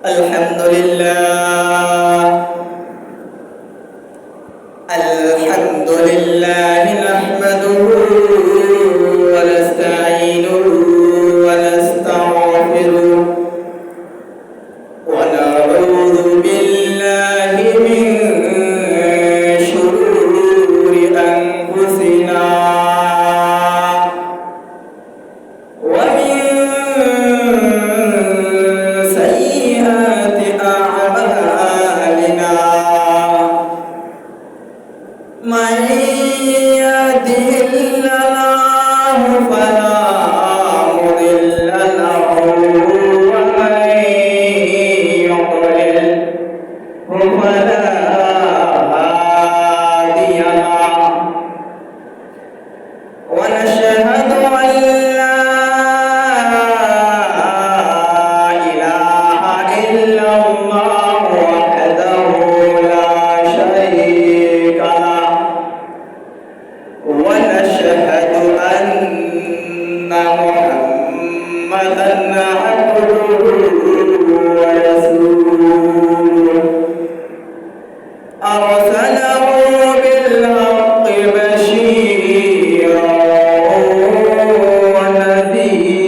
الحمد لله الحمد لله نحمده ونستعينه ونستغفره ونعوذ بالله من شرور أنفسنا ومن سيئات أعمالنا من يهده الله فلا مضل له ومن يضلل فلا هادي له ونشهد أن لا إله إلا الله وحده لا شريك له ونشهد أن محمدا عبده ورسوله أرسله بالحق بشيرا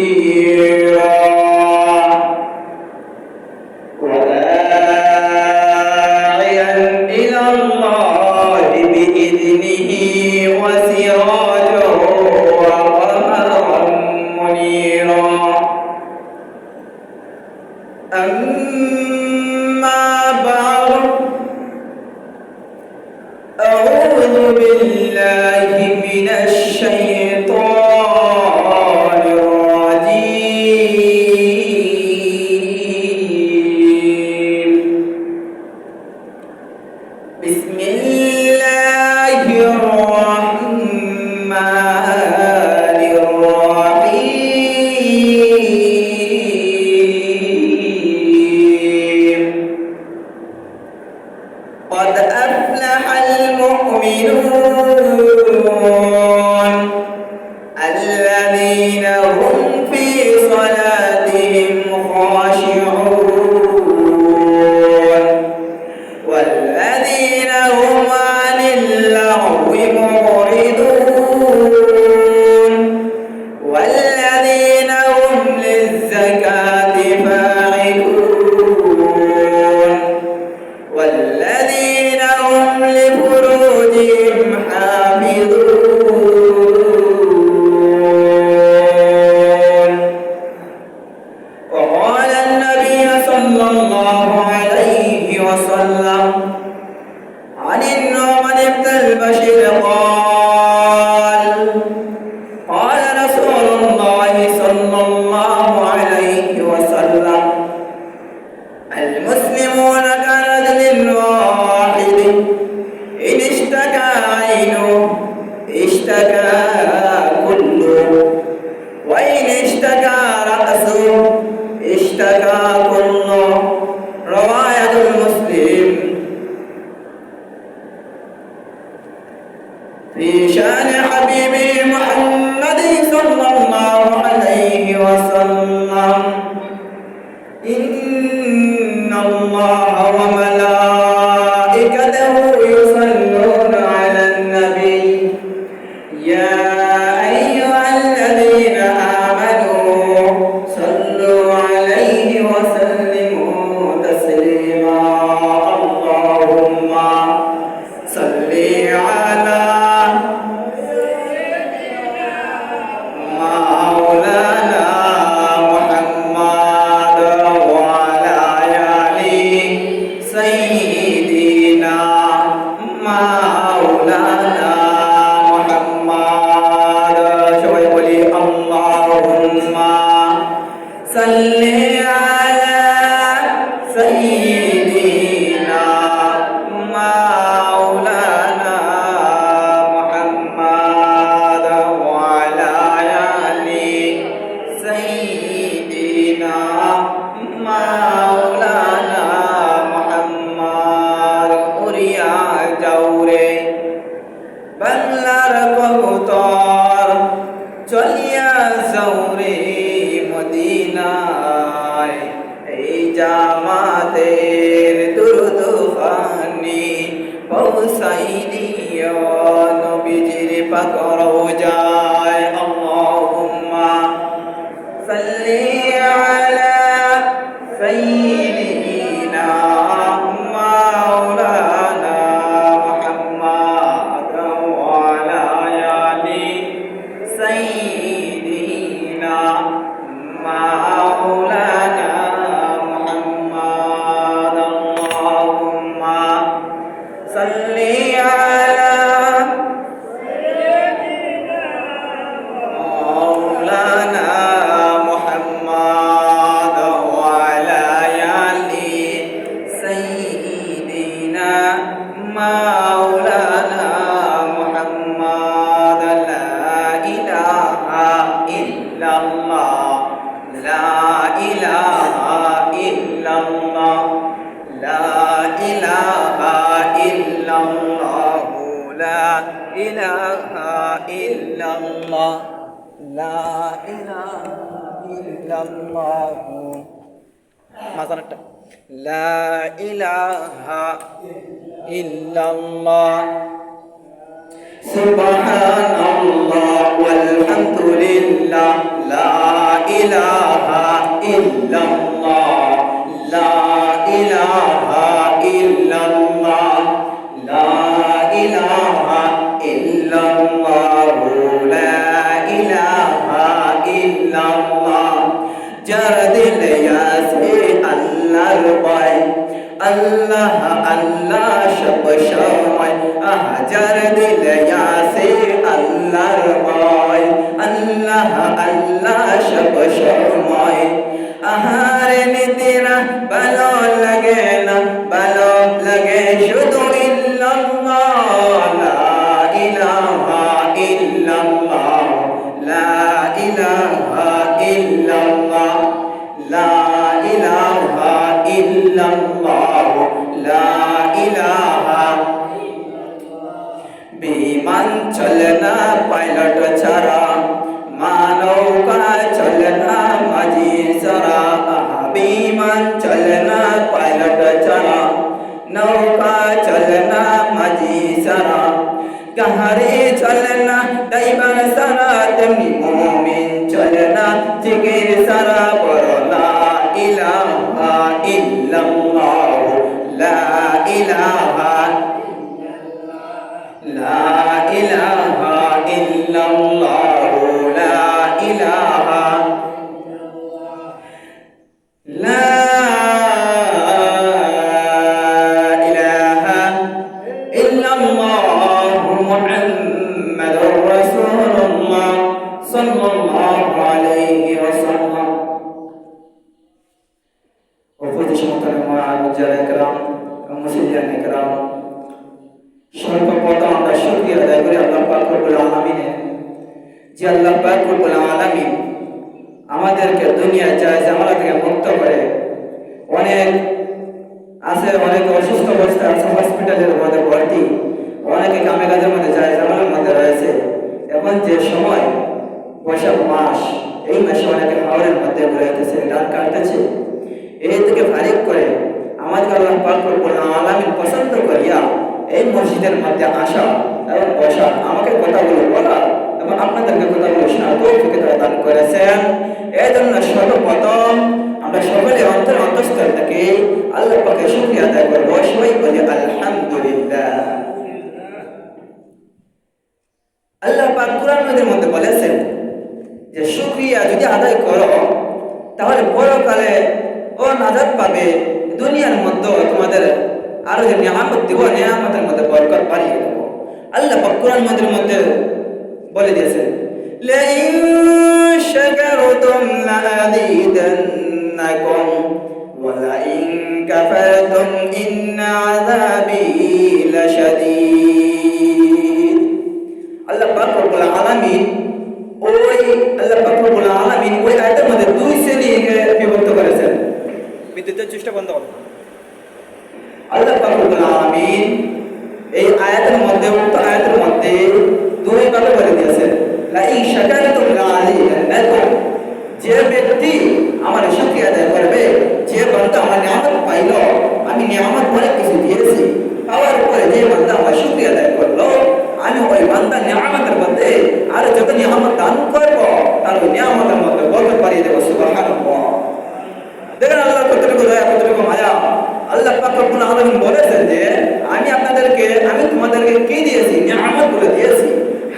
ونذيرا وداعيا إلى الله بإذنه وسراجا وقمرا منيرا أما بعد أعوذ بالله من الشيطان الرجيم بسم الله الرحمن الرحيم قد أفلح المؤمنون الذين هم في صلاتهم خاشعون والذين هم عن اللغو معرضون والذين هم للزكاة فاعلون والذين هم لفروجهم حافظون وقال النبي صلى الله عليه وسلم عن النعمان بن البشير قال رسول الله صلى الله عليه وسلم المسلمون كرجل واحد إن اشتكى عينه اشتكى كله وإن اشتكى رأسه اشتكى كله رواية المسلم في شان حبيبي محمد صلى الله عليه وسلم إن الله وملائكته يصلون على النبي يا أيها الذين آمنوا صلوا عليه وسلموا تسليما اللهم صل على مولانا محمد وعلى آل سيدنا مولانا محمد সবাই বলি اللهم صل على سيدنا مولانا محمد وعلى آل سيدنا مولانا محمد উড়িয়া যাওরে বাংলার কবুতর চলিয়া যাওরে মদিনায় এই জামা আমাদের দুরূদ ফানি পৌঁছাই দিও নবীজির পাক রওজায় আল্লাহুম্মা সাল্লি আলা সাইয়্যিদিনা মাওলানা মুহাম্মাদ ওয়া আলা আলি সাইয়্যিদিনা মাওলানা মুহাম্মাদ আল্লাহুম্মা সাল্লি আলা মাওলানা মুহাম্মাদ ওয়া আলা আলি সাইয়্যিদিনা মাওলানা মুহাম্মাদ লা ইলাহা ইল্লাল্লাহ লা ইলাহা ইল্লাল্লাহ লা ইলাহা ইল্লাল্লাহ লা ইলাহা ইল্লাল্লাহ লা ইলাহা ইল্লাল্লাহ মাঝখানেরটা লা ইলাহা ইল্লাল্লাহ সুবহানাল্লাহ ওয়ালহামদুলিল্লাহ লা ইলাহা ইল্লাল্লাহ লা ইলাহা ইল্লাল্লাহ লা ইলাহা ইল্লাল্লাহ লা ইলাহা ইল্লাল্লাহ যার দিলে আছে আল্লাহর ভয় আল্লাহ আল্লাহ সব সময় যার দিলে আছে আল্লাহর ভয় আল্লাহ আল্লাহ সব সময় আহারে নিদিরা ভালো লাগে না ভালো লাগে শুধু ইল্লাল্লাহ লা ইলাহা ইল্লাল্লাহ লা ইলাহা ইল্লাল্লাহ লা ইলাহা ইল্লাল্লাহ লা ইলাহা বিমান চলে না পাইলট ছাড়া মানৌকা চলে না মাঝি ছাড়া বিমান চলে না পাইলট ছাড়া নৌকা চলে না মাঝি ছাড়া গাড়ি চলে না ড্রাইভার ছাড়া তেমনি মুমিন চলে না জিকির ছাড়া বড় লা ইলাহা ইল্লাল্লাহ লা ইলাহা লা ইলাহা ইল্লাল্লাহ লা ইলাহা লা ইলাহা ইল্লাল্লাহ মুহাম্মাদুর রাসূলুল্লাহ সাল্লাল্লাহু আলাইহি ওয়াসাল্লাম উপদেশ মোহতারাম মুজাহিদ کرام মুসলিয়ান کرام সর্বপ্রথম আমরা শুকরিয়া আদায় করি আল্লাহ পাক রব্বুল আলামিনের যে আল্লাহ পাক রব্বুল আলামিন আমাদেরকে দুনিয়া চায় জামালা থেকে মুক্ত করে অনেক আছে অনেক অসুস্থ অবস্থায় আছে হসপিটালের মধ্যে ভর্তি অনেকে কামে কাজের মধ্যে যায় জামালার মধ্যে রয়েছে এখন যে সময় বৈশাখ মাস এই মাসে অনেকে হাওড়ের মধ্যে রয়েছে ডান কাটতেছে এই থেকে ফারিক করে আমাদের আল্লাহ পাক রব্বুল আলামিন পছন্দ করিয়া এই মসজিদের মধ্যে আসা এবং বসা আমাকে কথাগুলো বলা এবং আপনাদেরকে কথাগুলো শোনার তৌফিক দান করেছেন এই জন্য সর্বপ্রথম আমরা সকলে অন্তঃস্থল থেকে আল্লাহ পাকের শুকরিয়া আদায় করবো সবাই বলি আলহামদুলিল্লাহ আল্লাহ পাক কুরআনের মধ্যে বলেছেন যে শুকরিয়া যদি আদায় করো তাহলে পরকালে ও নাজাত পাবে দুনিয়ার মধ্যে তোমাদের আরো যে নিয়ামত দিব নিয়ামতের মধ্যে বরকত বাড়িয়ে দেব আল্লাহ পাক কুরআনের মধ্যে বলে দিয়েছেন লাইন শাকারতুম লাযীদান্নাকুম ওয়া লাইন কাফারতুম ইন্না আযাবি লাশাদীদ আল্লাহ পাক রব্বুল আলামিন ওই আল্লাহ পাক রব্বুল আলামিন ওই আয়াতের মধ্যে দুই শ্রেণীকে বিভক্ত করেছেন বিদ্যুতের চেষ্টা বন্ধ করো আল্লাহ পাক রব্বুল আলামিন এই আয়াতের মধ্যে উক্ত আয়াতের মধ্যে দুই ভাগে বলে দিয়েছেন লা ইন শাকারতুম লাযীদান্নাকুম যে ব্যক্তি আমার শুকরিয়া আদায় করবে যে বান্দা আমার নিয়ামত পাইল আমাদেরকে কি দিয়েছি? নিয়ামতগুলো দিয়েছি।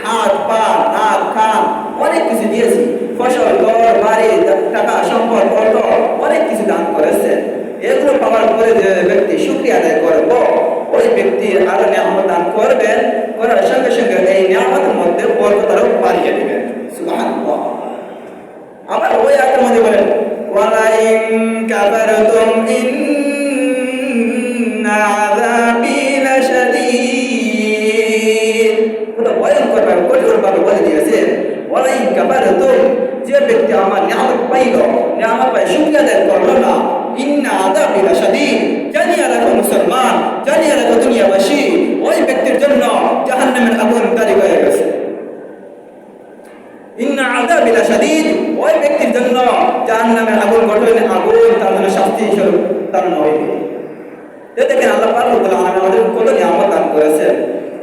হাত, পা, নাক, কান, অনেক কিছু দিয়েছি। ফসল, ঘর, বাড়ি, টাকা, সম্পদ, অর্থ, অনেক কিছু দান করেছে। এগুলো পাওয়ার পরে যে ব্যক্তি শুকরিয়া আদায় করব, ওই ব্যক্তি আরো নিয়ামত দান করবেন, করার সঙ্গে সঙ্গে এই নিয়ামতের মধ্যে বরকত আরো বাড়িয়ে দিবেন। সুবহানাল্লাহ। আবার ওই আয়াতের মধ্যে বলেন, ওয়ালাইন কাফারতুম ইন্না আযাবি লাশাদীদ। ওটা ভয়ঙ্কর ভাবে, কঠোর ভাবে বলে দিয়েছেন, ওয়ালাইন কাফারতুম, যে ব্যক্তি আমার নিয়ামত পাইল, নিয়ামত পাই শুকরিয়া আদায় করলো না, ইন্না আযাবি লাশাদীদ, জানিয়ে রাখো মুসলমান, জানিয়ে রাখো দুনিয়াবাসী, ওই ব্যক্তির জন্য জাহান্নামের আগুন তৈরি হয়ে গেছে। ইন্না আযাবি লাশাদীদ, ওই ব্যক্তির জন্য জাহান্নামের আগুন, কঠিন আগুন, তার জন্য শাস্তি স্বরূপ তার হইবে। দেখেন আল্লাহ পাক রব্বুল আলামিন আমাদের কত নিয়ামত দান করেছেন।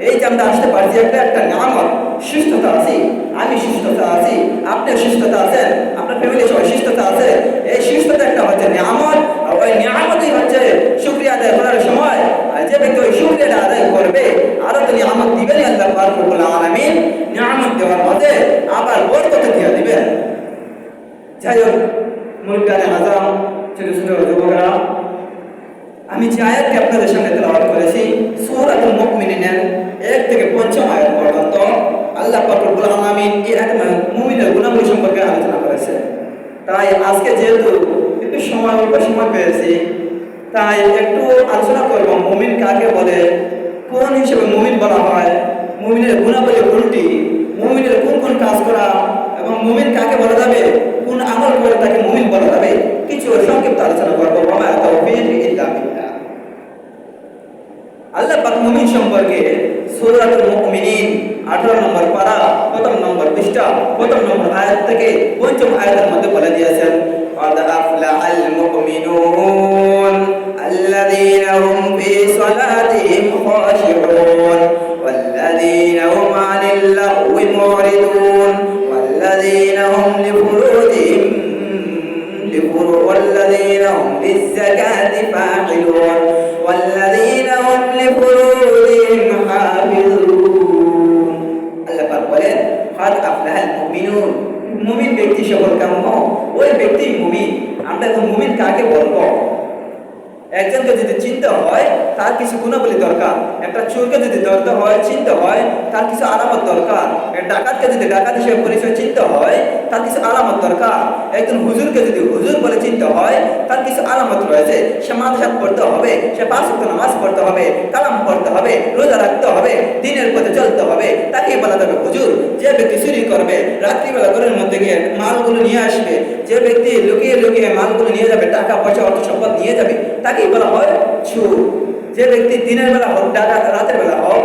এই যে আমরা আসতে পারছি, একটা নিয়ামত। সুস্থতা আছি, আমি সুস্থতা আছি, আপনি সুস্থতা আছেন, আপনার ফ্যামিলি সবাই সুস্থতা আছে। এই সুস্থতা একটা হচ্ছে নিয়ামত, আর ওই নিয়ামতই হচ্ছে শুকরিয়া আদায় করার সময়। আর যে ব্যক্তি ওই শুকরিয়াটা আদায় করবে, আরো তো নিয়ামত দিবেন আল্লাহ পাক রব্বুল আলামিন। নিয়ামত দেওয়ার মধ্যে আবার বরকত দিয়ে দিবেন। যাই হোক, মুরব্বিয়ানে আযম, ছোট ছোট যুবকরা, আমি যে আয়াতটি আপনাদের সামনে তেলাওয়াত করেছি, সূরাতুল মুমিনিনের 1 থেকে 5 আয়াত পর্যন্ত আল্লাহ পাক রব্বুল আলামিন এই আয়াতে মুমিনের গুণাবলী সম্পর্কে আলোচনা করেছেন। তাই আজকে যেহেতু একটু সময় পেয়েছি, তাই একটু আলোচনা করব মুমিন কাকে বলে, কোন হিসেবে মুমিন বলা হয়, মুমিনের গুণাবলী কোনটি, মুমিনের কোন কোন কাজ করা, এবং মুমিন কাকে বলা যাবে, কোন আমল করে তাকে মুমিন বলা যাবে, কিছু সংক্ষিপ্ত আলোচনা করবো। ওয়া তাওফীক ইল্লা বিল্লাহ। আল্লাহ পাক মুমিন সম্পর্কে সূরাতুল মুমিনিন 18 নম্বর পারা, 1 নম্বর পৃষ্ঠা, 1 নম্বর আয়াত থেকে 5 আয়াতের মধ্যে বলে দিয়েছেন, قد أفلح المؤمنون الذين هم في صلاتهم خاشعون والذين هم عن اللغو معرضون والذين هم لفروجهم والذين هم للزكاة فاعلون والذين هم لفروجهم حافظون। আল্লাহ পাক বলেন, قد أفلح المؤمنون, মুমিন ব্যক্তি সফল কাম্য, ওই ব্যক্তি মুমিন। আমরা এখন মুমিন কাকে বলবো? একজনকে যদি চিনতে হয়, তার কিছু গুণাবলী দরকার। একটা চোরকে যদি ধরতে হয়, চিনতে হয়, তার কিছু আলামত দরকার। ডাকাতকে যদি ডাকাত হিসেবে পরিচয় চিনতে হয়, তার কিছু আলামত দরকার। একজন হুজুরকে যদি হুজুর বলে চিনতে হয়, তার কিছু আলামত রয়েছে। সে মাদ্রাসা পড়তে হবে, সে 5 ওয়াক্ত নামাজ পড়তে হবে, কালাম পড়তে হবে, রোজা রাখতে হবে, দ্বীনের পথে চলতে হবে, তাকে বলা যাবে হুজুর। যে ব্যক্তি চুরি করবে, রাত্রিবেলা ঘরের মধ্যে গিয়ে মালগুলো নিয়ে আসবে, যে ব্যক্তি লুকিয়ে লুকিয়ে মালগুলো নিয়ে যাবে, টাকা পয়সা অর্থ সম্পদ নিয়ে যাবে, তাকেই বলা হয় চোর। যে ব্যক্তি দিনের বেলা হোক, রাতের বেলা হোক,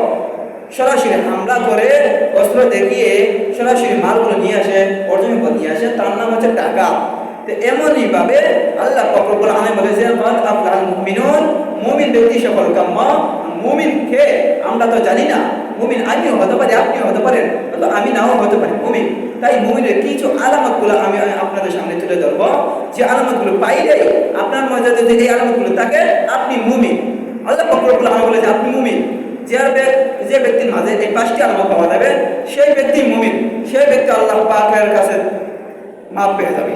সরাসরি হামলা করে, অস্ত্র দেখিয়ে সরাসরি মালগুলো নিয়ে আসে, অর্থ সম্পদ নিয়ে আসে, তার নাম হচ্ছে ডাকাত। তো এমনই ভাবে আল্লাহ পাক রব্বুল আলামিন বলেছেন, قد أفلح المؤمنون, মুমিন ব্যক্তি সফল কাম্য। মুমিন কে আমরা তো জানি না। মুমিন আমিও হতে পারি, আপনিও হতে পারেন, আমি নাও হতে পারি মুমিন। তাই মুমিনের কিছু আলামতগুলো আমি আপনাদের সামনে তুলে ধরবো, যে আলামতগুলো পাইলে আপনার মাঝে যদি এই আলামতগুলো থাকে, আপনি মুমিন। আল্লাহ পাক রব্বুল আলামিন বলেছে আপনি মুমিন। যে ব্যক্তির মাঝে এই 5টি আলামত পাওয়া যাবে, সেই ব্যক্তি মুমিন। সেই ব্যক্তি আল্লাহ পাকের কাছে মাপ পেয়ে যাবে।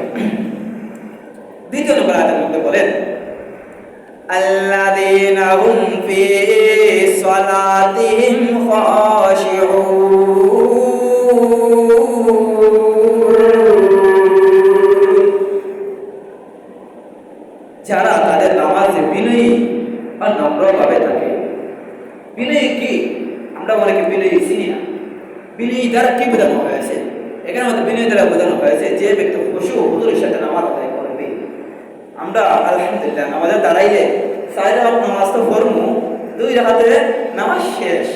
2 নম্বর আয়াতের মধ্যে বলেন, আল্লাযীনা হুম ফী সালাতিহিম খাশিউন, যারা তাদের নামাজে বিনয়ী আর নম্রভাবে থাকে। বিনয়ী কি? আমরা অনেকে বিনয়ী চিনি না। বিনয়ী দ্বারা কি বোঝানো হয়েছে? এখানে আমাদের বিনয়ী দ্বারা বোঝানো হয়েছে যে ব্যক্তি খুশু হুজুরের সাথে নামাজ আদায় করবে। আমরা আলহামদুলিল্লাহ নামাজে দাঁড়াইলে 4 রাকাত নামাজ তো পড়মু, 2 রাকাতে নামাজ শেষ।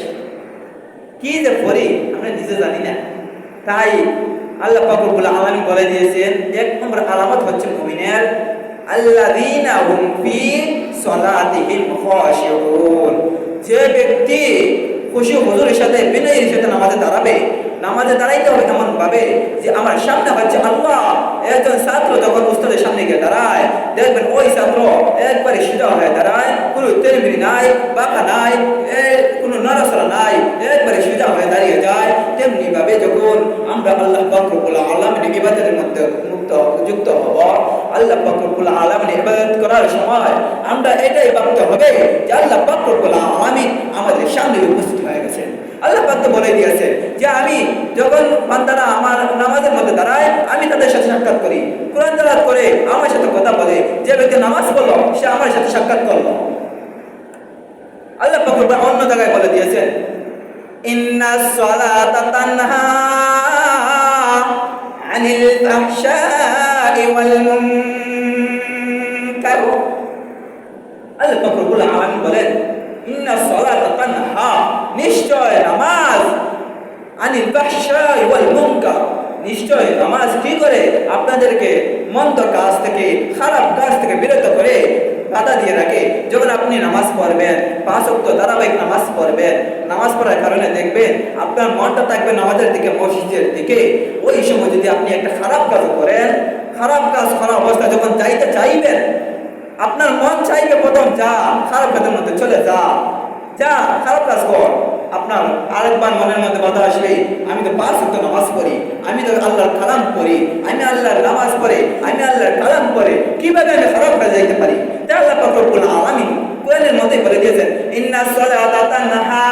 কি যে পড়ি আমরা নিজে জানি না। তাই আল্লাহ পাক রব্বুল আলামিন বলে দিয়েছেন, 1 নম্বর আলামত হচ্ছে মুমিনের, আল্লাযীনা হুম ফী সালাতিহিম খাশিউন, যে ব্যক্তি খুশু হুজুরের সাথে বিনয়ের সাথে নামাজে দাঁড়াবে। নামাজে দাঁড়াইতে হবে এমন ভাবে যে আমার সামনে হচ্ছে আল্লাহ। একজন ছাত্র যখন উস্তাদের সামনে গিয়ে দাঁড়ায়, দেখবেন ওই ছাত্র একবারে সোজা হয়ে দাঁড়ায়, কোনো তেলবিরি নাই, বাঁকা নাই, কোনো নড়াচড়া নাই, একবারে সোজা হয়ে দাঁড়িয়ে যায়, তেমনি ভাবে যখন আমরা আল্লাহ পাক রব্বুল আলামিনের ইবাদতের মধ্যে যুক্ত হব, আল্লাহ পাক রব্বুল আলামিনের ইবাদত করার সময় আমরা এটাই ভাবতে হবে যে আল্লাহ পাক রব্বুল আলামিন আমাদের সামনে উপস্থিত হয়ে গেছে। আল্লাহ পাক তো বলে দিয়েছে যে আমি যখন বান্দারা আমার নামাজের মধ্যে দাঁড়ায় আমি তাদের সাথে সাক্ষাৎ করি, কোরআন তেলাওয়াত করে আমার সাথে কথা বলে, যে ব্যক্তি নামাজ পড়লো সে আমার সাথে সাক্ষাৎ করলো। আল্লাহ পাক অন্য জায়গায় বলে দিয়েছেন ইন্নাস সালাতা তানহা আনিল ফাহশাই ওয়াল মুনকার। আল্লাহ পাক রব্বুল আলামিন বলেন ইন্নাস সালাতা তানহা, নিশ্চয় নামাজ, আনিল ফাহশাই ওয়াল মুনকার, নিশ্চয় নামাজ কি করে আপনাদেরকে মন্দ কাজ থেকে, খারাপ কাজ থেকে বিরত করে, বাধা দিয়ে রাখে। যখন আপনি নামাজ পড়বেন, 5 ওয়াক্ত ধারাবাহিক নামাজ পড়বেন, নামাজ পড়ার কারণে দেখবেন আপনার মনটা থাকবে নামাজের দিকে, মসজিদের দিকে। ওই সময় যদি আপনি একটা খারাপ কাজ করেন, খারাপ কাজ করা অবস্থা যখন যাইতে চাইবেন, আপনার মন চাইবে প্রথম যা খারাপ কাজের মধ্যে চলে যা, যা খারাপ কাজ কর। আপনার আরেকবার মনের মধ্যে বাধা আসবে, আমি তো 5 ওয়াক্ত নামাজ পড়ি, আমি তো আল্লাহর কালাম পড়ি, আমি আল্লাহর নামাজ পড়ে, আমি আল্লাহর কালাম পড়ে, কিভাবে আমি খারাপ কাজে যাইতে পারি? তাই আল্লাহ পাক রব্বুল আলামিন কোরআনের মধ্যে বলে দিয়েছেন ইন্নাস সালাতা তানহা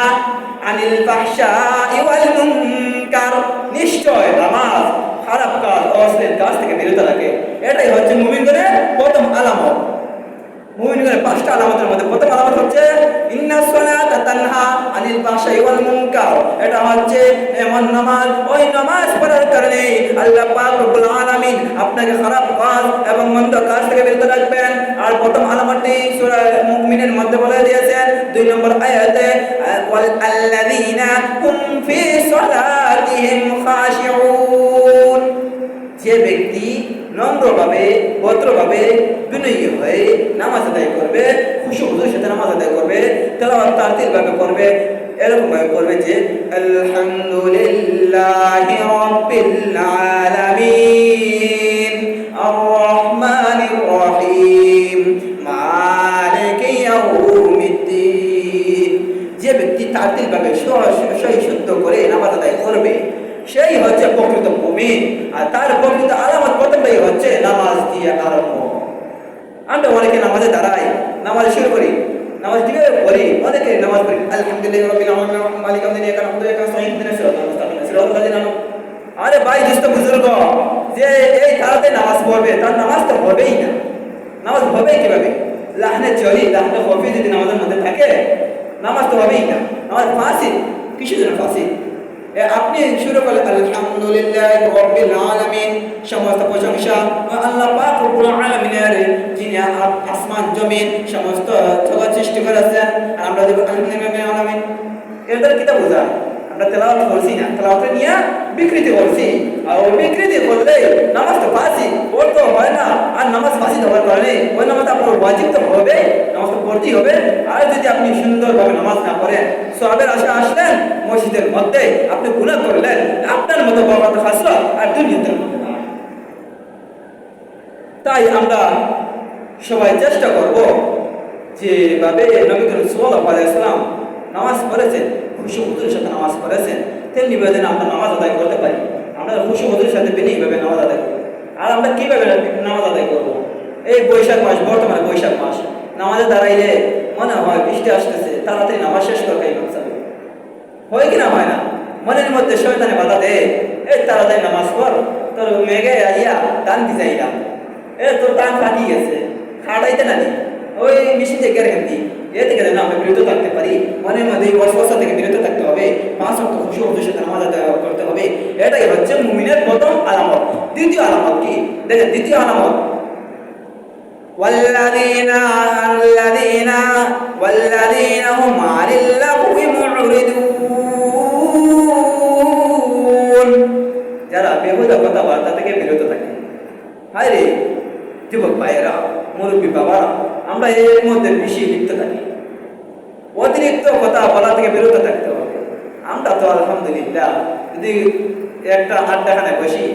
আনিল ফাহশাই ওয়াল মুনকার, নিশ্চয় নামাজ খারাপ কাজ, অশ্লীল কাজ থেকে বিরত রাখে। এটাই হচ্ছে মুমিনদের প্রথম আলামত। মুমিনদের 5টা আলামতের মধ্যে প্রথম আলামত হচ্ছে ইন্নাস সালাতা তানহা আনিল ফাহশাই ওয়াল মুনকার। এটা হচ্ছে এমন নামাজ, ওই নামাজ পড়ার কারণে আল্লাহ পাক রব্বুল আলামিন আপনাকে খারাপ কাজ এবং মন্দ কাজ থেকে বিরত রাখবেন। আর প্রথম আলামতটি সূরা মুমিনের মধ্যে বলে দিয়েছেন 2 নম্বর আয়াতে ওয়াল আল্লাযীনা হুম ফি সালাতিহিম খাশিউন, যে ব্যক্তি নম্রভাবে, ভদ্রভাবে, বিনয়ী হয়ে নামাজ আদায় করবে, খুশুর সাথে নামাজ আদায় করবে, তেলাওয়াত তারতিল ভাবে করবে, এরকম ভাবে করবে যে আলহামদুলিল্লাহি রাব্বিল আলামিন আর রহমানির রহিম মালিকি ইয়াউমিদ্দিন। যে ব্যক্তি তারতিল ভাবে সহি শুদ্ধ করে নামাজ আদায় করবে সেই হচ্ছে প্রকৃত মুমিন। আর তার প্রকৃত আলামত প্রথমটাই হচ্ছে নামাজ দিয়ে আরম্ভ। আমরা অনেকে নামাজে দাঁড়াই, নামাজ শুরু করি, নামাজ দিকে পড়ি, অনেকে নামাজ পড়ি আলহামদুলিল্লাহি রাব্বিল আলামিন মালিক ইয়াউমিদ্দিন ইয়াকা না'বুদু ওয়া ইয়াকা নাস্তাঈন ইহদিনাস সিরাতাল মুস্তাকিম সিরাতাল লাযিনা আন'আমতা। আরে ভাই দোস্ত বুজুর্গ, যে এই তারাতে নামাজ পড়বে তার নামাজ তো হবেই না। নামাজ হবে কিভাবে? লাহনে চলি, লাহনে কফি যদি নামাজের মধ্যে থাকে নামাজ তো হবেই না। নামাজ ফাসিদ, কিসের জন্য ফাসিদ? আপনি শুরু করলেন আলহামদুলিল্লাহি রাব্বিল আলামিন, সমস্ত প্রশংসা আল্লাহ পাক রব্বুল আলামিনের, যিনি আসমান জমিন সমস্ত জগৎ সৃষ্টি করেছেন। আর আমরা দেখো আলহামদুলিল্লাহি রাব্বিল আলামিন, এটার কি তা বোঝা? আমরা তেলাওয়াত করছি না, তেলাওয়াতে নিয়ে বিকৃতি করছি। আর ওই বিকৃতি করলে নামাজ তো ফাসিদ, পড়তে হয় না। আর নামাজ ফাসিদ হওয়ার কারণে ওই নামাজ আপনার ওয়াজিব তো হবে, নামাজ তো পড়তেই হবে। আর যদি আপনি সুন্দরভাবে নামাজ না পড়েন, সওয়াবের আশা আসলেন মসজিদের মধ্যে, আপনি গুনাহ করলেন, আপনার মতো বরকত হাসল আর দুনিয়াতে মধ্যে না। তাই আমরা সবাই চেষ্টা করব যেভাবে নবী করিম সাল্লাল্লাহু আলাইহি ওয়াসাল্লাম নামাজ পড়েছেন, খুশুর সাথে নামাজ পড়েছেন, তেমনি ভাবে আমরা নামাজ আদায় করতে পারি। আমরা খুশুর সাথে বিনয়ীভাবে নামাজ আদায় করব। আর আমরা কিভাবে নামাজ আদায় করব? এই বৈশাখ মাস, বর্তমানে বৈশাখ মাস, নামাজে দাঁড়াইলে মনে হয় বৃষ্টি আসতেছে, তাড়াতাড়ি নামাজ শেষ করে খাই যাবে, হয় কিনা হয় না? মনের মধ্যে শয়তানে বাধা দেয়, এই তাড়াতাড়ি নামাজ পড়, তোর মেঘে আইয়া টান দি যাইলাম, তোর টান ফাটি গেছে, খাটাইতে না নি, ওই মিশিন থেকে রেখে এ থেকে যেন আমরা বিরত থাকতে পারি। মনের মধ্যে এই ওয়াসওয়াসা থেকে বিরত থাকতে হবে, 5 ওয়াক্ত খুশুর সাথে নামাজ আদায় করতে হবে। এটাই হচ্ছে মুমিনের প্রথম আলামত। দ্বিতীয় আলামত কি দেখেন? দ্বিতীয় আলামত والذين هم عن اللغو معرضون, যারা বেহুদা কথাবার্তা থেকে বিরত থাকে। হায় রে যুবক ভাইয়েরা, মুরব্বী বাবারা, আমরা এর মধ্যে বেশি লিপ্ত থাকি। অতিরিক্ত কথা বলা থেকে বিরত থাকতে হবে। আমরা তো আলহামদুলিল্লাহ যদি একটা আড্ডাখানায় বসি,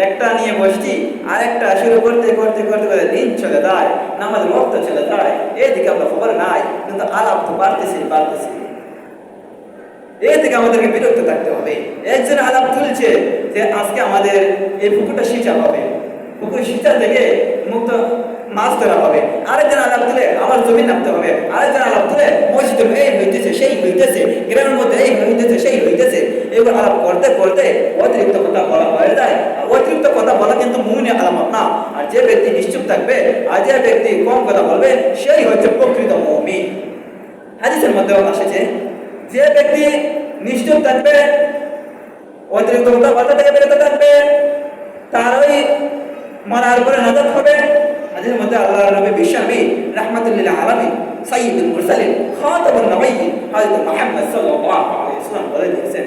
একটা নিয়ে বসছি, আর একটা শুরু করতে করতে করতে করতে দিন চলে যায়, নামাজ ওয়াক্ত চলে যায়, এদিকে আমরা খবর নাই, কিন্তু আলাপ তো বাড়তেছি। এ থেকে আমাদেরকে বিরত থাকতে হবে। একজন আলাপ তুলছে যে আজকে আমাদের এই পুকুরটা সিঁচা হবে, পুকুর সিঁচা থেকে মুক্ত মাছ ধরা হবে। আরেকজন আলাপ তুলে আমার জমি নামতে হবে। আরেকজন আলাপ তুলে মসজিদে এই হইতেছে সেই হইতেছে, গ্রামের মধ্যে এই হইতেছে সেই হইতেছে। এগুলো আলাপ করতে করতে অতিরিক্ত কথা বলা হয়ে যায়। অতিরিক্ত কথা বলা কিন্তু মুমিনের আলামত না। আর যে ব্যক্তি নিশ্চুপ থাকবে আর যে ব্যক্তি কম কথা বলবে সেই হচ্ছে প্রকৃত মুমিন। হাদিসের মধ্যেও আসছে যে ব্যক্তি নিশ্চুপ থাকবে, অতিরিক্ত কথা বলতে থেকে বিরত থাকবে, তারই মরার পরে নাজাত হবে। হাদিসের মধ্যে আল্লাহর নবী বিশ্বনবী রাহমাতুল লিল আলামিন সাইয়্যিদুল মুরসালিন খাতামুন নবিয়্যিন হযরত মুহাম্মদ সাল্লাল্লাহু আলাইহি ওয়াসাল্লাম বলে দিয়েছেন,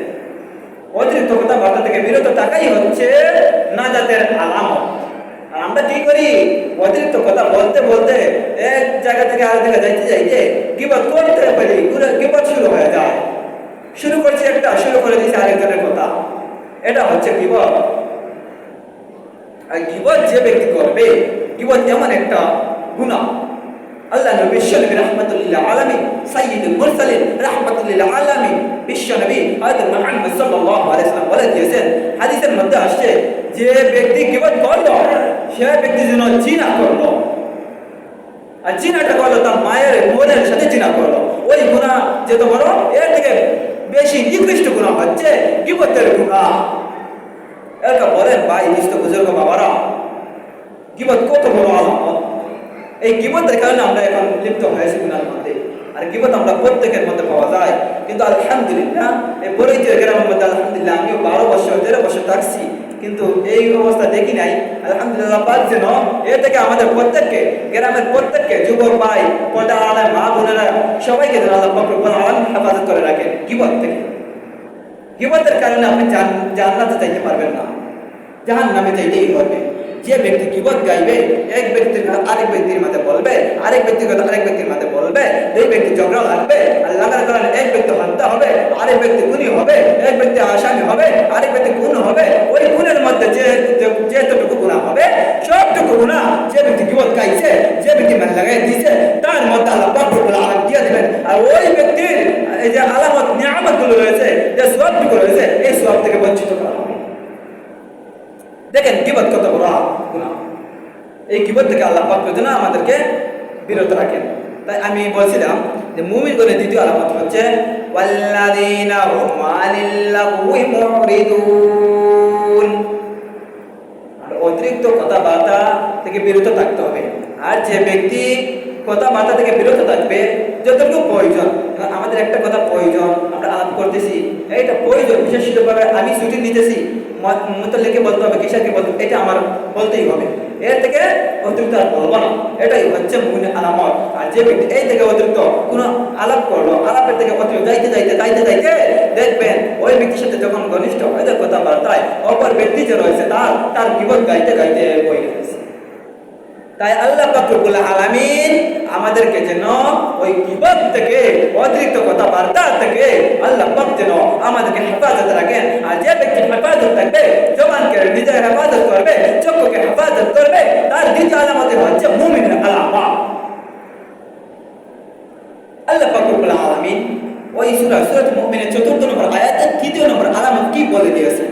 অতিরিক্ত কথা বলতে থেকে বিরত থাকাই হচ্ছে নাজাতের আলামত। আর আমরা কি করি? অতিরিক্ত কথা বলতে বলতে এক জায়গা থেকে আরেক জায়গায় যাইতে যাইতে গীবত করতে পারি, গীবত শুরু হয়ে যায়। শুরু করছি একটা, শুরু করে দিয়েছি আরেকজনের কথা। এটা হচ্ছে গীবত। আর গীবত যে ব্যক্তি করবে, গীবত এমন একটা গুনাহ। আল্লাহ নবী বিশ্বনবী রাহমাতুল্লিল আলামিন সাইয়্যিদুল মুরসালিন রাহমাতুল্লিল আলামিন বিশ্বনবী হযরত মুহাম্মদ সাল্লাল্লাহু আলাইহি ওয়াসাল্লাম বলে দিয়েছেন, হাদিসের মধ্যে আসছে যে ব্যক্তি গীবত করলো সে ব্যক্তি যেন জিনা করলো। আর জিনাটা করলো তার মায়ের বোনের সাথে জিনা করলো। ওই গুনাহ যত বড়, এর থেকে বেশি নিকৃষ্ট গুনাহ হচ্ছে গীবতের গুনাহ। এরকা বলেন ভাই নিষ্ঠ বুজুর্গ বাবারা, গীবত কত বড় আলামত। এই গীবতের কারণে আমরা এখন লিপ্ত হয়েছি গুনার মধ্যে। আর গীবত আমরা প্রত্যেকের মধ্যে পাওয়া যায়। কিন্তু আলহামদুলিল্লাহ এই পরিচয় গ্রামের মধ্যে আলহামদুলিল্লাহ আমিও 12 বছর 13 বছর থাকছি, কিন্তু এই অবস্থা দেখি নাই। আলহামদুলিল্লাহ পাক যেন এ থেকে আমাদের প্রত্যেককে, গ্রামের প্রত্যেককে, যুবক ভাই, পর্দা আলা মা বোনেরা সবাইকে যেন আল্লাহ পাক রব্বুল আলামিন হেফাজত করে রাখেন গীবত থেকে। গীবতের কারণে আপনি জান্নাতে যাইতে পারবেন না, জাহান্নামে যাইতেই হবে। যে ব্যক্তি গীবত গাইবে, এক ব্যক্তির আরেক ব্যক্তির মাঝে বলবে, আরেক ব্যক্তির কথা আরেক ব্যক্তির মাঝে বলবে, দুই ব্যক্তি ঝগড়া লাগবে, আর লাগার কারণে এক ব্যক্তি হত্যা হবে, আরেক ব্যক্তি খুনি হবে, এক ব্যক্তি আসামি হবে, আরেক ব্যক্তি খুন হবে। ওই খুনের মধ্যে যেটুকু গুনাহ হবে সবটুকু গুনাহ যে ব্যক্তি গীবত গাইছে, যে ব্যক্তি মান লাগাই দিয়েছে, তার মধ্যে আল্লাহ পাক রব্বুল আলামিন দিয়ে দিবেন। আর ওই ব্যক্তির এই যে আলামত নিয়ামতগুলো রয়েছে, যে সওয়াবটুকু রয়েছে, এই সওয়াব থেকে বঞ্চিত করা হবে। দেখেন গীবত কত বড় গুনাহ। এই গীবত থেকে আল্লাহ পাক যেন আমাদেরকে বিরত রাখেন। তাই আমি বলছিলাম যে মুমিনগণের দ্বিতীয় আলামত হচ্ছে ওয়াল্লাযীনা হুম আনিল লাগওয়ি মুরিদুন। আর অতিরিক্ত কথাবার্তা থেকে বিরত থাকতে হবে। আর যে ব্যক্তি কথাবার্তা থেকে বিরত থাকবে, যতটুকু প্রয়োজন, আমাদের একটা কথা প্রয়োজন, আমরা আলাপ করতেছি, এইটা প্রয়োজন, বিশেষভাবে আমি ছুটি নিতেছি, মুতাল্লিকে বলতে হবে, কিসারকে বলতে হবে, এটা আমার বলতেই হবে। এর থেকে অতিরিক্ত আর বলবো না, এটাই হচ্ছে মুমিনের আলামত। আর যে ব্যক্তি এই থেকে অতিরিক্ত কোনো আলাপ করলো, আলাপের থেকে অতিরিক্ত যাইতে যাইতে যাইতে যাইতে দেখবেন ওই ব্যক্তির সাথে যখন ঘনিষ্ঠ হয়ে যায় কথাবার্তায়, অপর ব্যক্তি যে রয়েছে তার গীবত গাইতে গাইতে বই গেছে। তাই আল্লাহ পাক রব্বুল আলামিন আমাদেরকে যেন ওই গীবত থেকে, অতিরিক্ত কথাবার্তা থেকে আল্লাহ পাক যেন আমাদেরকে হেফাজত রাখেন। আর যে ব্যক্তি হেফাজত থাকবে, জবানকে নিজে হেফাজত করবে, চক্ষুকে হেফাজত করবে, তার দ্বিতীয় আলামত হচ্ছে মুমিনের আলামত। আল্লাহ পাক রব্বুল আলামিন ওই সূরাতুল মুমিনের 4 নম্বর আয়াতের 3 নম্বর আলামত কি বলে দিয়েছেন?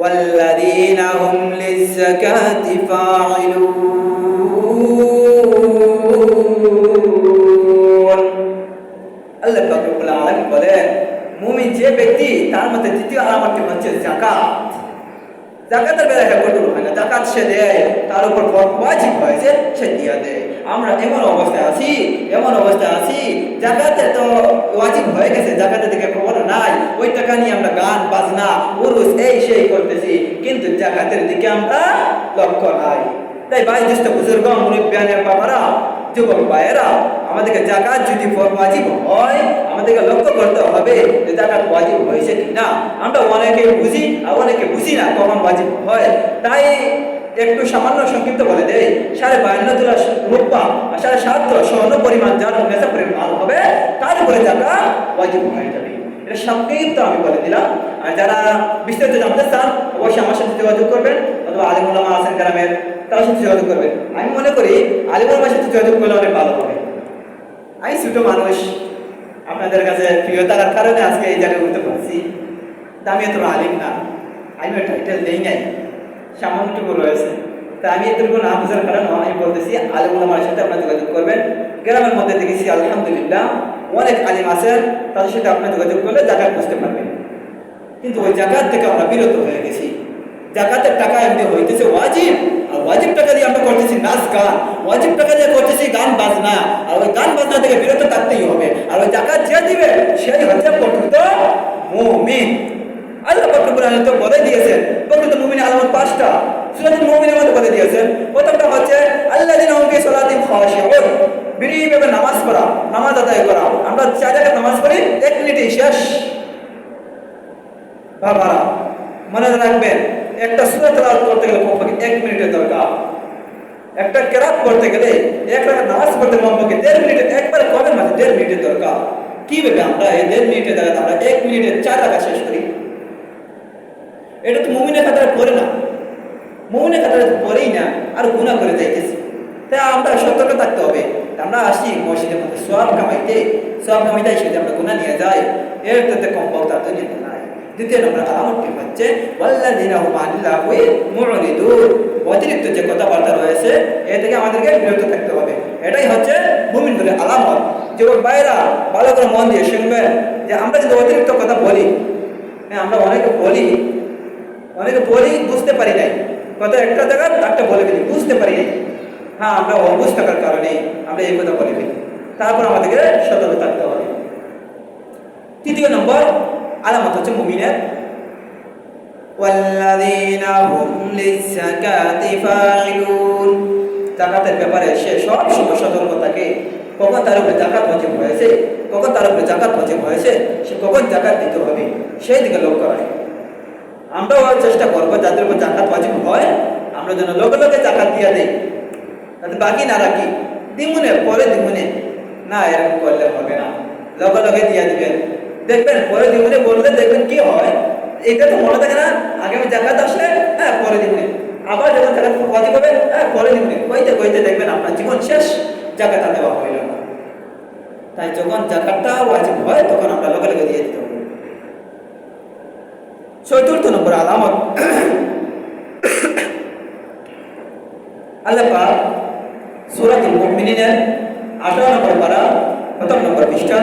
والذين هم للزكاة فاعلون। আল্লাহ পাক রব্বুল আলামিন বলেন মুমিন যে ব্যক্তি, তার মধ্যে দ্বিতীয় আলামতটি হচ্ছে যাকাত। যাকাতের বেলায় কঠোর হয় না, যাকাত সে দেয়, তার উপর ওয়াজিব হয়েছে সে দিয়ে দেয়। আমরা এমন অবস্থায় আছি যাকাতে তো ওয়াজিব হয়ে গেছে, যাকাতের দিকে খবর নাই, ওই টাকা নিয়ে আমরা গান বাজনা উরুস এই সেই করতেছি, কিন্তু যাকাতের দিকে আমরা লক্ষ্য নাই। তাই ভাই জ্যেষ্ঠ বুজুর্গ, মুরব্বিয়ানের বাবারা, যুবক ভাইয়েরা, আমাদেরকে যাকাত যদি ওয়াজিব হয়, আমাদেরকে লক্ষ্য করতে হবে যে যাকাত ওয়াজিব হয়েছে কিনা। আমরা অনেকে বুঝি আর অনেকে বুঝি না কখন ওয়াজিব হয়। তাই একটু সামান্য সংক্ষিপ্ত বলে দেয়, 52.5 তোলা রূপা আর 7.5 স্বর্ণ পরিমাণ যার নেশা পরিমাণ হবে, তার উপরে যাকাত ওয়াজিব হয়ে যাবে। এটা সংক্ষিপ্ত আমি বলে দিলাম। আর যারা বিস্তারিত জানতে চান অবশ্যই আমার সাথে যোগাযোগ করবেন, অথবা আলিম উলামা আছেন গ্রামের, তার সাথে যোগাযোগ করবেন। আমি মনে করি আলিম উলামার সাথে যোগাযোগ করলে অনেক ভালো হবে। আমি ছোট মানুষ, আপনাদের কাছে প্রিয়তার কারণে আজকে এই জায়গায় উঠতে পারছি। আমি এত আলিম না, আমি টাইটেল দেই নাই, সামান্যটুকু রয়েছে। তা আমি এতটুকু না বোঝার কারণে আমি বলতেছি আলিম আমার সাথে আপনার যোগাযোগ করবেন। গ্রামের মধ্যে দেখেছি আলহামদুলিল্লাহ অনেক আলিম আছেন, তাদের সাথে আপনার যোগাযোগ করলে জাকাত বুঝতে পারবেন। কিন্তু ওই জাকাত থেকে আমরা বিরত হয়ে গেছি। জাকাতের টাকা এমনি হইতেছে ওয়াজিব, আর ওয়াজিব টাকা দিয়ে আমরা করতেছি নাচ গান, ওয়াজিব টাকা দিয়ে করতেছি গান বাজনা, আর ওই গান বাজনা থেকে বিরত থাকতেই হবে। আর ওই জাকাত যে দিবে সেই হচ্ছে প্রকৃত মুমিন। আল্লাহ পাক রব্বুল আলামিন তো বলে দিয়েছেন প্রকৃত মুমিনের আলামত 5টা, সূরাতুল মুমিনের মধ্যে বলে দিয়েছেন। প্রথমটা হচ্ছে আল্লাযীনা হুম ফি সালাতিহিম খাশিউন, বিরিভাবে নামাজ পড়া, নামাজ আদায় করা। আমরা 4 রাকাত নামাজ পড়ি 1 মিনিটেই শেষ। বাবারা মনে রাখবেন, একটা সূরা তেলাওয়াত করতে গেলে কমপক্ষে 1 মিনিটের দরকার। একটা কেরাত করতে গেলে 1 রাকাত নামাজ পড়তে কমপক্ষে 1.5 মিনিটের, একবার কবে মাঝে 1.5 মিনিটের দরকার। কি ভাবে আমরা এই 1.5 মিনিটের জায়গায় আমরা 1 মিনিটে 4 রাকাত শেষ করি? এটা তো মুমিনের খাতায় পড়ে না, মুমিনের খাতায় পড়েই না, আর গুনাহ করে যাইতেছি। তাই আমরা সতর্ক থাকতে হবে। আমরা আসি মসজিদের মধ্যে সওয়াব কামাইতে, সওয়াব কামাইতে এসে আমরা গুনাহ নিয়ে যাই, এর থেকে কম পাওয়া তার দুনিয়াতে নাই। দ্বিতীয় নম্বর আলামতটি হচ্ছে ওয়াল্লাযীনা হুম আনিল লাগwi মুরিদুন, অতিরিক্ত যে কথাবার্তা রয়েছে এ থেকে আমাদেরকে বিরত থাকতে হবে। এটাই হচ্ছে মুমিনদের আলামত। যুবক ভাইরা ভালো করে মন দিয়ে শুনবেন যে আমরা যদি অতিরিক্ত কথা বলি, হ্যাঁ আমরা অনেকে বলি বুঝতে পারি নাই, কথা একটা জায়গা একটা বলে ফেলি, বুঝতে পারি নাই। হ্যাঁ আমরা অবুঝ থাকার কারণে আমরা এই কথা বলে ফেলি। তারপর আমাদেরকে সতর্ক থাকতে হবে। তৃতীয় নম্বর আলামত হচ্ছে মুমিনের ওয়াল্লাযীনা হুম লিয-যাকাতি ফাইলুন, যাকাতের ব্যাপারে সে সব সময় সতর্ক থাকে। কখন তার উপরে যাকাত ওয়াজিব হয়েছে, কখন তার উপরে যাকাত ওয়াজিব হয়েছে, সে কখন যাকাত দিতে হবে সেই দিকে লক্ষ্য রাখে। আমরাও চেষ্টা করবো যাদের উপর যাকাত ওয়াজিব হয় আমরা যেন লগে লগে যাকাত দিয়ে দেই, তাতে বাকি না রাখি, দিমুনে পরে দিমুনে না, এরকম করলে হবে না। লগে লগে দিয়ে দিবেন, দেখবেন পরে দিমুনে বললে দেখবেন কি হয়। এটা তো মনে থাকে না, আগে আমি জাকাত আসলে হ্যাঁ পরে দিমুনে, আবার যখন জাকাত ওয়াজিব হবে হ্যাঁ পরে দিমুনে, কইতে কইতে দেখবেন আপনার জীবন শেষ, জাকাত দেওয়া হইল না। তাই যখন জাকাতটা ওয়াজিব হয় তখন আমরা লগে লগে দিয়ে দিতে হবে। চতুর্থ নম্বর আলামত আল্লাহ পাক সূরাতুল মুমিনিনের 18 নম্বর পারা প্রথম নম্বর পৃষ্ঠা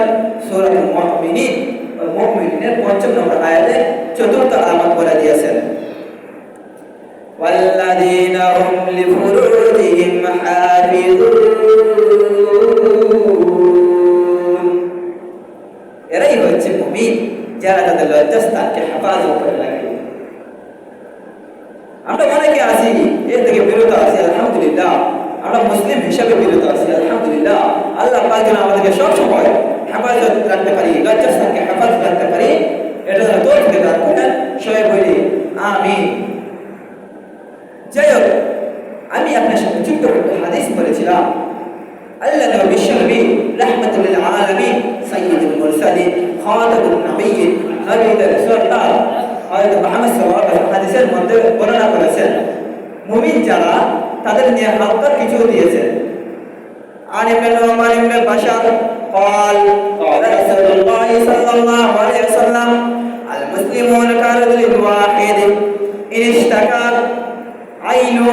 সূরাতুল মুমিনিনের 5 নম্বর আয়াতে চতুর্থ আলামত বলে দিয়েছেন ওয়াল্লাযীনা হুম লিফুরুজিহিম হাফিজুন, এরাই হচ্ছে মুমিন যারা তাদের লজ্জাস্থানকে হেফাজত করে রাখে। আমরা অনেকে আছি এর থেকে বিরত আছি, আলহামদুলিল্লাহ আমরা মুসলিম হিসাবে বিরত আছি, আলহামদুলিল্লাহ। আল্লাহ পাক যেন আমাদেরকে সবসময় হেফাজত রাখতে পারি, লজ্জাস্থানকে হেফাজত রাখতে পারি, এটা যেন তৌফিক দান করেন। সবাই বলি আমিন। যাই হোক, আমি আপনার সাথে ছোট্ট একটা হাদিস বলেছিলাম। আল্লাহ নবী বিশ্বনবী রাহমাতুল লিল আলামিন সাইয়্যিদুল মুরসালিন খাতামুন নবিয়্যিন নবীদের সরদার হযরত মুহাম্মদ সাল্লাল্লাহু আলাইহি ওয়াসাল্লাম হাদিসের মধ্যে বর্ণনা করেছেন মুমিন যারা তাদের নিয়ে হালকা কিছু দিয়েছেন। আর ইবনে নুমান ইবনে বাশার قال قال رسول الله صلى الله عليه وسلم المسلمون كرجل واحد إن اشتكى عينه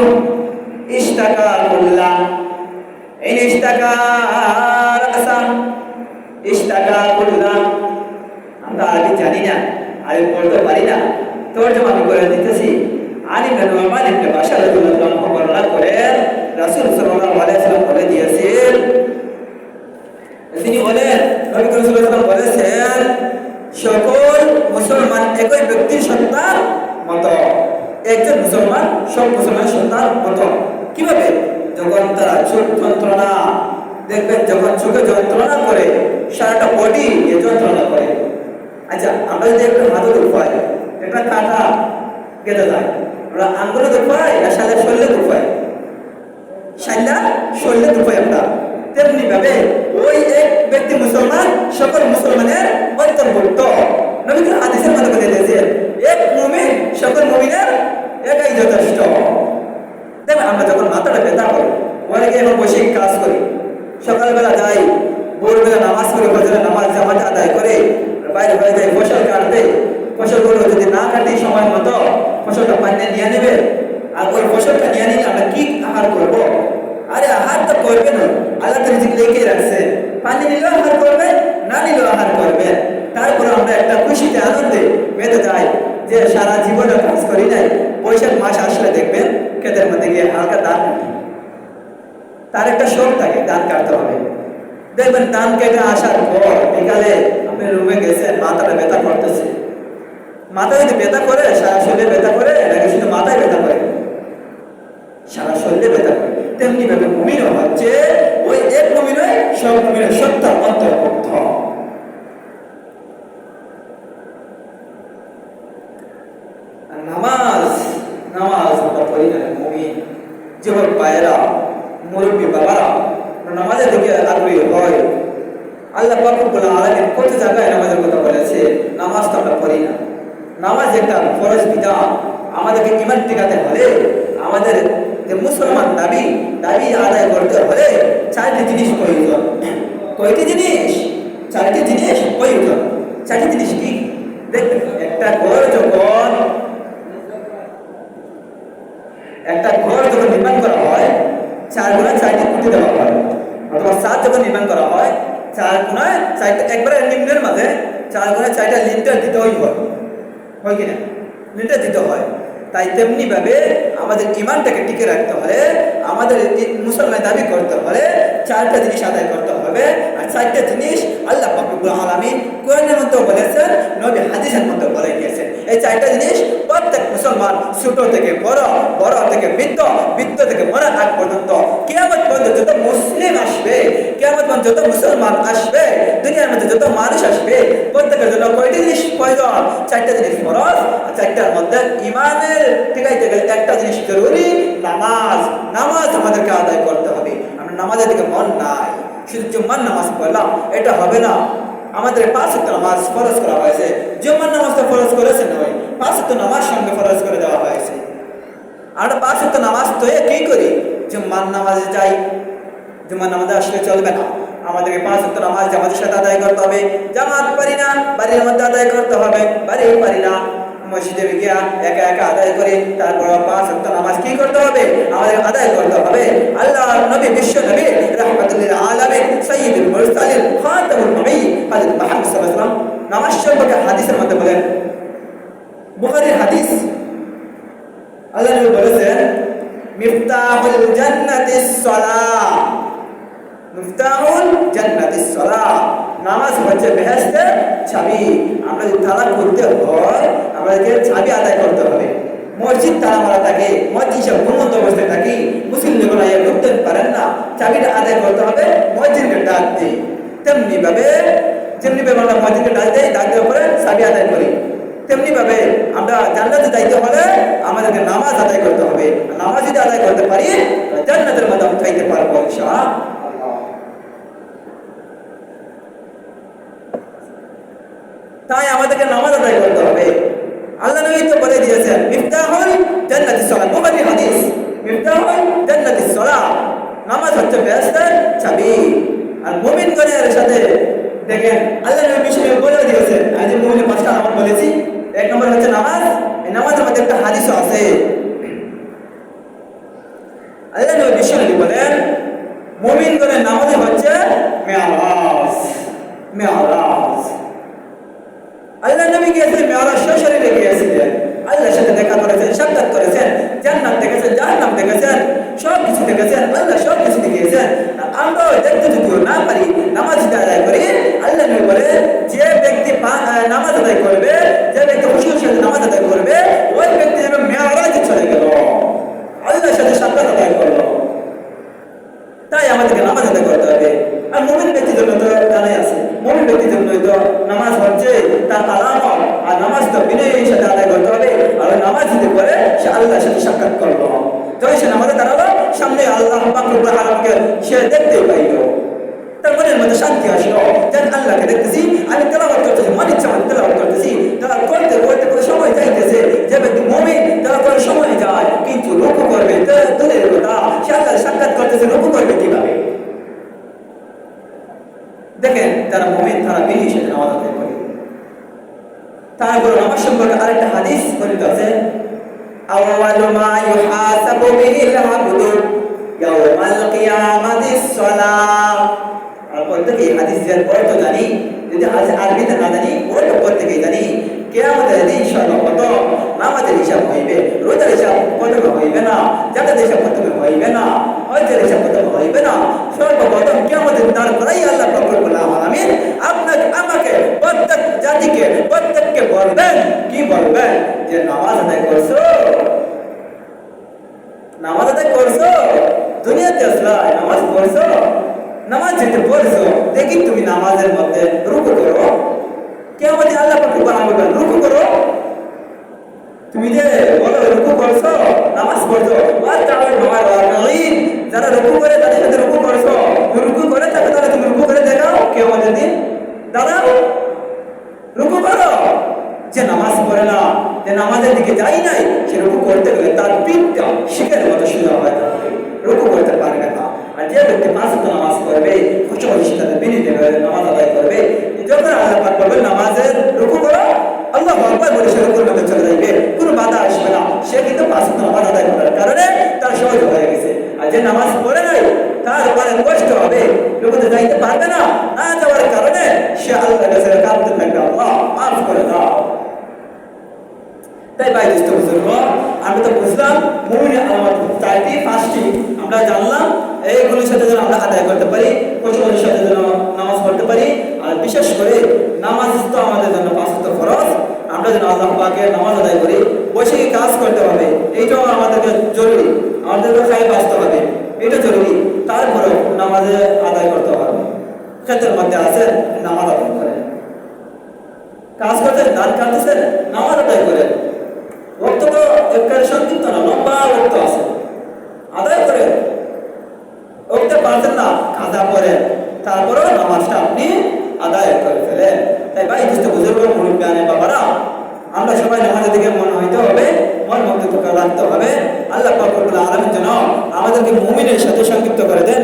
اشتكى كله إن اشتكى رأسه اشتكى كله। আমরা আরবি জানি না, আরবি পড়তে পারি না, তরজমা আমি করে দিতেছি। আলী ইবনে নুমান ইবনে বাশার রাদিয়াল্লাহু আনহু বর্ণনা করেন রাসূল সাল্লাল্লাহু আলাইহি ওয়াসাল্লাম বলে দিয়েছেন, তিনি বলেন নবী করিম সাল্লাল্লাহু আলাইহি ওয়াসাল্লাম বলেছেন সকল মুসলমান একই ব্যক্তির সত্তার মতো। একজন মুসলমান সব মুসলমান সত্তার মতো কিভাবে? যখন তারা চোখ যন্ত্রণা দেখবেন, যখন চোখে যন্ত্রণা করে সারাটা বডি যন্ত্রণা করে। আচ্ছা আমরা যদি একটা হাতে দুপাই একটা কাঁটা কেটে যায়, আমরা আঙ্গুলে দুপাই আর সারা শরীরে দুপাই, সারা শরীরে দুপাই আমরা। তেমনি ভাবে ওই এক ব্যক্তি মুসলমান সকল মুসলমানের অন্তর্ভুক্ত। নবী হাদিসের মধ্যে বলে দিয়েছেন এক মুমিন সকল মুমিনের একাই যথেষ্ট। দেখবেন আমরা যখন মাথাটা ব্যথা করি, অনেকে এখন বসে কাজ করি, সকালবেলা যাই ভোরবেলা নামাজ পড়ে ফজরের নামাজ জামাত আদায় করে বাইরে হয়ে যায় ফসল কাটতে, ফসলগুলো যদি না কাটি সময় মতো ফসলটা পানিতে নিয়ে নেবে, আর ওই ফসলটা নিয়ে নিলে আমরা কি আহার করব? আরে আহার তো করবে না, আল্লাহ তো রিজিক লিখে রাখছে, পানি নিলেও আহার করবে, না নিলেও আহার করবে। তারপরে আমরা একটা খুশিতে আনন্দে মেতে যাই যে সারা জীবনে কাজ করি নাই, বৈশাখ মাস আসলে দেখবেন ক্ষেতের মধ্যে গিয়ে হালকা ধান কাটি, তার একটা শখ থাকে ধান কাটতে হবে। দেখবেন ধান কেটে আসার পর বিকালে আপনি রুমে গেছেন, মাথাটা ব্যথা করতেছে। মাথা যদি ব্যথা করে সারা শরীরে ব্যথা করে, নাকি শুধু মাথায় ব্যথা করে? সারা শরীরে ব্যথা করে। তেমনি ভাবে মুমিনও হচ্ছে ওই এক মুমিন সব মুমিনের সত্তার অন্তর্ভুক্ত। নামাজ নামাজ আমরা পড়ি না মুমিন যুবক ভাইয়েরা, মুরব্বী বাবারা নামাজের দিকে আগ্রহী হয়। আল্লাহ পাক রব্বুল আলামিন কত জায়গায় নামাজের কথা বলেছে, নামাজ তো আমরা পড়ি না। নামাজ একটা ফরজ বিধান। আমাদেরকে ঈমান টিকাতে হলে, আমাদের যে মুসলমান দাবি আদায় করতে হলে চারটি জিনিস প্রয়োজন। কয়টি জিনিস? চারটি জিনিস প্রয়োজন। চারটি জিনিস কি? দেখবেন একটা ঘর যখন নির্মাণ করা হয়, 4 গুণায় 4টি খুঁটি দেওয়া হয়, অথবা ছাদ যখন নির্মাণ করা হয় 4 গুণায় 4টা, একবারে নিম্নের মাঝে 4 গুণায় 4টা লিন্টার দিতে হয় কিনা? লিন্টার দিতে হয়। তাই তেমনি ভাবে আমাদের ঈমানটাকে টিকে রাখতে হলে, আমাদের মুসলমান দাবি করতে হলে 4টা জিনিস আদায় করতে হবে। আর 4টা জিনিস আল্লাহ পাক রব্বুল আলামিন কোরআনের মধ্যে বলেছেন, নবী হাদিসের মধ্যে বলে গিয়েছেন। এই 4টা জিনিস প্রত্যেক মুসলমান, ছোট থেকে বড়, বড় থেকে বৃদ্ধ, বৃদ্ধ থেকে মরার আগ পর্যন্ত, কিয়ামত পর্যন্ত যত মুসলিম আসবে, কিয়ামত পর্যন্ত যত মুসলমান আসবে, দুনিয়ার মধ্যে যত মানুষ আসবে, প্রত্যেকের জন্য কয়টি জিনিস প্রয়োজন? 4টা জিনিস ফরজ। আর 4টার মধ্যে ঈমানের টিকাইতে গেলে একটা জিনিস জরুরি, নামাজ। নামাজ আমাদেরকে আদায় করতে হবে। আমরা নামাজের দিকে মন নাই, শুধু জুম্মার নামাজ পড়লাম, এটা হবে না। আমাদের 5 ওয়াক্ত নামাজ ফরজ করা হয়েছে, জুম্মার নামাজটা ফরজ করেছে নয়, 5 ওয়াক্ত নামাজ সঙ্গে ফরজ করে দেওয়া হয়েছে। আমরা 5 ওয়াক্ত নামাজ তো কি করি? জুম্মার নামাজে যাই, জুম্মার নামাজে আসলে চলবে না, আমাদেরকে 5 ওয়াক্ত নামাজ জামাতের সাথে আদায় করতে হবে। জামাত পারি না, বাড়ির মধ্যে আদায় করতে হবে, বাড়ি পারি না, মসজিদে গিয়া একা একা আদায় করে তারপর 5 ওয়াক্ত নামাজ কি করতে হবে? আমাদের আদায় করতে হবে। আল্লাহর নবী, বিশ্ব নবী, রাহমাতুল লিল আলামিন, সাইয়্যিদুল মুরসালিন, খাতামুন নবিয়্যিন হযরত মুহাম্মদ সাল্লাল্লাহু আলাইহি ওয়াসাল্লাম নামাজ সম্পর্কে হাদিসের মধ্যে বলেন, বুখারীর হাদিস, আল্লাহ নবী বলেছেন, মিফতাহুল জান্নাতিস সালাহ, মিফতাহুল জান্নাতিস সালাহ, নামাজ হচ্ছে বেহেশতের চাবি। আমরা যদি তালা খুলতে হয়, আমাদেরকে চাবি আদায় করতে হবে। মসজিদ তালা মারা থাকে, মসজিদ সব ঘুমন্ত অবস্থায় থাকি, মুসলিমরা ঢুকতে পারেন না, চাবিটা আদায় করতে হবে, মসজিদকে ডাক দিই। তেমনি ভাবে আমরা মসজিদকে ডাক দেই, ডাক দেওয়ার পরে চাবি আদায় করি। তেমনি ভাবে আমরা জান্নাতে যাইতে হলে আমাদেরকে নামাজ আদায় করতে হবে। নামাজ যদি আদায় করতে পারি, জান্নাতের মধ্যে আমরা যাইতে পারবো ইনশাআল্লাহ। তাই আমাদেরকে নামাজ আদায় করতে হবে। আল্লাহ নবী তো বলে দিয়েছেন, মিফতাহুল জান্নাতিস সালাহ, বুখারী হাদিস, মিফতাহুল জান্নাতিস সালাহ, নামাজ হচ্ছে বেহেশতের চাবি। আর মুমিনগণের সাথে দেখেন আল্লাহ নবী বিষয়ে বলে দিয়েছেন, আজ মুমিনের 5টা নামাজ বলেছি, 1 নম্বর হচ্ছে নামাজ। এই নামাজের মধ্যে একটা হাদিসও আছে। আল্লাহ নবী বিষয়ে বলেন, মুমিনগণের নামাজ হচ্ছে মেরাজ। মেরাজ আল্লাহ নবী গিয়েছিলেন, মেরাজ সশরীরে গিয়েছিলেন, আল্লাহর সাথে দেখা করেছেন, সাক্ষাৎ করেছেন, জান্নাত দেখেছেন, জাহান্নাম দেখেছেন, সব কিছু দেখেছেন, আল্লাহ সব কিছু দেখিয়েছেন। আমরাও দেখতে যদি না পারি, নামাজ আদায় করি, আল্লাহ নবী বলে, যে ব্যক্তি নামাজ আদায় করবে, যে ব্যক্তি খুশির সাথে নামাজ আদায় করবে, ওই ব্যক্তি যেন মেরাজে চলে গেল, আল্লাহর সাথে সাক্ষাৎ আদায় করলো। তাই আমাদেরকে নামাজ আদায় করতে হবে। আর মুমিন ব্যক্তির জন্য তো জানাই আছে, মুমিন ব্যক্তির জন্য তো নামাজ হচ্ছে তার আলামত। আর নামাজ তো বিনয়ের সাথে আদায় করতে হবে। আর নামাজ যদি করে, সে আল্লাহর সাথে সাক্ষাৎ করলো, যখন সে নামাজে দাঁড়ালো, সামনে আল্লাহ পাক রব্বুল আলামিনকে সে দেখতে পাইল, তার মনের মধ্যে শান্তি আসলো, যে আল্লাহকে দেখতেছি, আমি তেলাওয়াত করতেছি, মন ইচ্ছা মতো তেলাওয়াত করতেছি। তারা করতে করতে করে সময় যাইতেছে, যে ব্যক্তি মুমিন তারা করে সময় যায়, কিন্তু রুকু করবে দূরের কথা, সে আল্লাহর সাক্ষাৎ করতেছে, রুকু করবে কিভাবে? দেখেন যারা মুমিন তারা বিনির সাথে নামাজ আদায় করে। তারপর নামাজ সম্পর্কে আরেকটা হাদিস বর্ণিত আছে, আউয়ালু মা ইউহাসাবু বিহিল আবদু ইয়াওমাল কিয়ামাতিস সালাহ। আর প্রত্যেকই হাদিসের অর্থ জানি, যদি আরবিতে না জানি অর্থ প্রত্যেকেই জানি। কিয়ামতের দিন সর্বপ্রথম নামাজের হিসাব হইবে, রোজার হিসাব প্রথমে হইবে না, জাকাতের হিসাব প্রথমে হইবে না, হজ্জের হিসাব প্রথমে হইবে না। সর্বপ্রথম কিয়ামতের তারপরেই আল্লাহ পাক রব্বুল আলামিন আপনাকে আমাকে প্রত্যেক জাতিকে প্রত্যেককে বলবেন, কি বলবেন? যে নামাজ আদায় করছো, নামাজ আদায় করছো, দুনিয়াতে আসলাই নামাজ পড়ছো, নামাজ যেতে পড়ছো দেখি তুমি নামাজের মধ্যে রুকু করো। কিয়ামতে আল্লাহ পাক রব্বুল আলামিন বলবেন রুকু করো। তুমি যে বলো রুকু করছো, নামাজ পড়ছো, যারা রুকু করে তাদের সাথে রুকু করছো, রুকু করে তাকে তাহলে তুমি রুকু করে দেখাও কিয়ামতের দিন। দাঁড়াও রুকু করো। যে নামাজ পড়ে না, যে নামাজের দিকে যাই নাই, সে রুকু করতে গেলে তার পিঠটা শিখের মতো সোজা হয়ে যাবে, রুকু করতে পারবে না। আর যে ব্যক্তি পাঁচ ওয়াক্ত নামাজ পড়বে, খুশু সাথে বিনি দেবে, নামাজ আদায় করবে, যখন আল্লাহ পাক বলবেন নামাজের রুকু করো, আল্লাহু আকবার বলে সে রুকুর মধ্যে চলে যাবে, কোনো বাধা আসবে না। সে কিন্তু পাঁচ ওয়াক্ত নামাজ আদায় করার কারণে তার সহজ হয়ে গেছে। আর যে নামাজ পড়ে নাই তার উপরে কষ্ট হবে, রুকুতে যাইতে পারবে না, না যাওয়ার কারণে সে আল্লাহর কাছে কাঁদতে থাকবে, আল্লাহ মাফ করে দাও। তাই ভাই দোস্ত বুজুর্গ, আমি তো বুঝলাম মুমিনের আলামত চারটি পাঁচটি আমরা জানলাম। এইগুলির সাথে যেন আমরা আদায় করতে পারি, খুশুর সাথে যেন নামাজ পড়তে পারি। আর বিশেষ করে নামাজ তো আমাদের জন্য পাঁচ ওয়াক্ত ফরজ, আমরা যেন আল্লাহ পাকের নামাজ আদায় করি। বসে কাজ করতে হবে, এইটাও আমাদেরকে জরুরি, আমাদেরকে খাই বাঁচতে হবে, এটা জরুরি। তারপরেও নামাজে আদায় করতে হবে। ক্ষেত্রের মধ্যে আছে নামাজ আদায় করে, কাজ করতে দান কাটতেছেন, নামাজ আদায় করে। ওক্ত তো একবারে সংক্ষিপ্ত না, লম্বা ওক্ত আছে, আদায় করে। ওক্তে পারছেন না, কাজা করে, তারপরেও নামাজটা আপনি আদায় করে ফেলেন। তাই ভাই বুঝতে বুজুর্গ মুরব্বিয়ানে বাবারা, আমরা সবাই নামাজের দিকে মন হইতে হবে, মন মুক্ত রাখতে হবে। আল্লাহ পাক রব্বুল আলামিন যেন আমাদেরকে মুমিনের সাথে সংযুক্ত করে দেন।